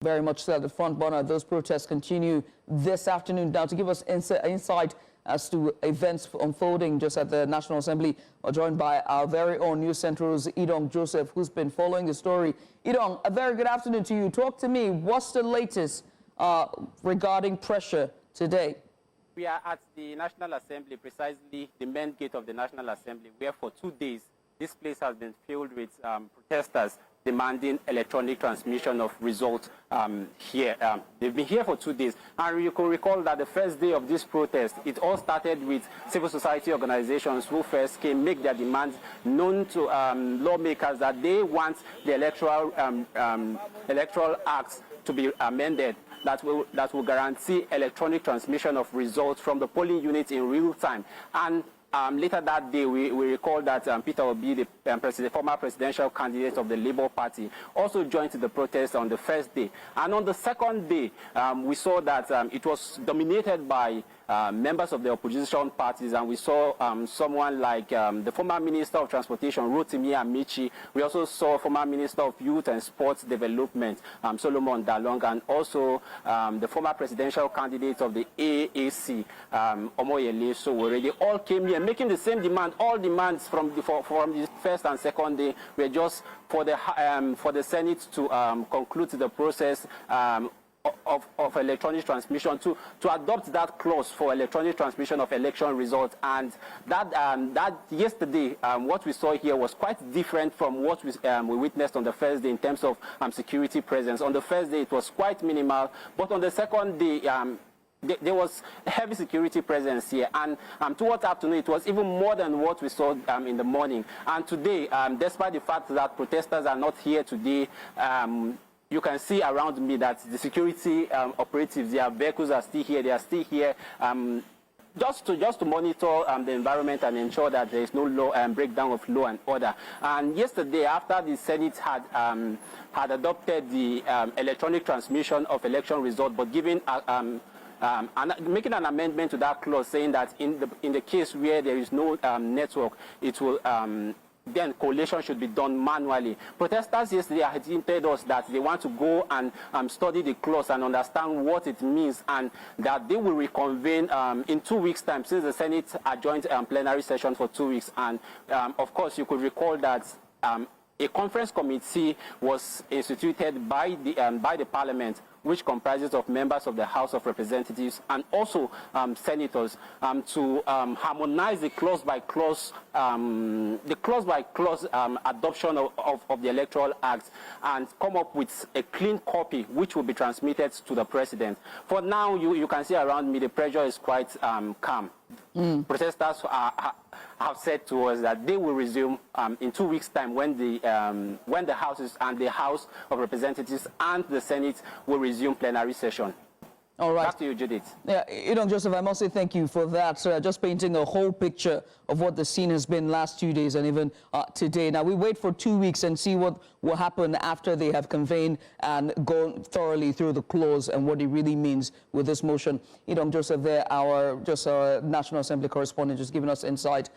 Very much so at the front burner. Those protests continue this afternoon. Now, to give us insight as to events unfolding just at the National Assembly, we're joined by our very own News Central's Idong Joseph, who's been following the story. Idong, a very good afternoon to you. Talk to me. What's the latest regarding pressure today? We are at the National Assembly, precisely the main gate of the National Assembly, where for 2 days this place has been filled with protesters demanding electronic transmission of results here. They've been here for 2 days. And you can recall that the first day of this protest, it all started with civil society organizations who first came, make their demands known to lawmakers that they want the electoral acts to be amended that will guarantee electronic transmission of results from the polling units in real time. And later that day, we recall that Peter Obi, the former presidential candidate of the Labour Party, also joined the protest on the first day. And on the second day, we saw that it was dominated by members of the opposition parties, and we saw someone like the former Minister of Transportation, Rotimi Amici. We also saw former Minister of Youth and Sports Development, Solomon Dalong, and also the former presidential candidate of the AAC, Omoyele Sowore. They all came here making the same demand. All demands from the first and second day were just for the Senate to conclude the process of electronic transmission, to adopt that clause for electronic transmission of election results. And that yesterday, what we saw here was quite different from what we witnessed on the first day in terms of security presence. On the first day, it was quite minimal, but on the second day, there was heavy security presence here, and towards afternoon it was even more than what we saw in the morning. And today, despite the fact that protesters are not here today, you can see around me that the security operatives, their vehicles are still here. They are still here just to monitor the environment and ensure that there is no breakdown of law and order. And yesterday, after the Senate had adopted the electronic transmission of election results, but giving making an amendment to that clause, saying that in the case where there is no network, it will then collation should be done manually. Protesters yesterday had hinted us that they want to go and study the clause and understand what it means, and that they will reconvene in 2 weeks' time, since the Senate adjourned plenary session for 2 weeks. And of course, you could recall that a conference committee was instituted by the Parliament, which comprises of members of the House of Representatives and also senators, to harmonize the clause-by-clause adoption of the Electoral Act and come up with a clean copy which will be transmitted to the President. For now, you can see around me the pressure is quite calm. Protesters have said to us that they will resume in 2 weeks' time, when the Houses and the House of Representatives and the Senate will resume plenary session. All right. Back to you, Judith. Yeah, Joseph, I must say thank you for that. Just painting a whole picture of what the scene has been last 2 days and even today. Now, we wait for 2 weeks and see what will happen after they have convened and gone thoroughly through the clause and what it really means with this motion. Joseph there, our National Assembly correspondent, just giving us insight.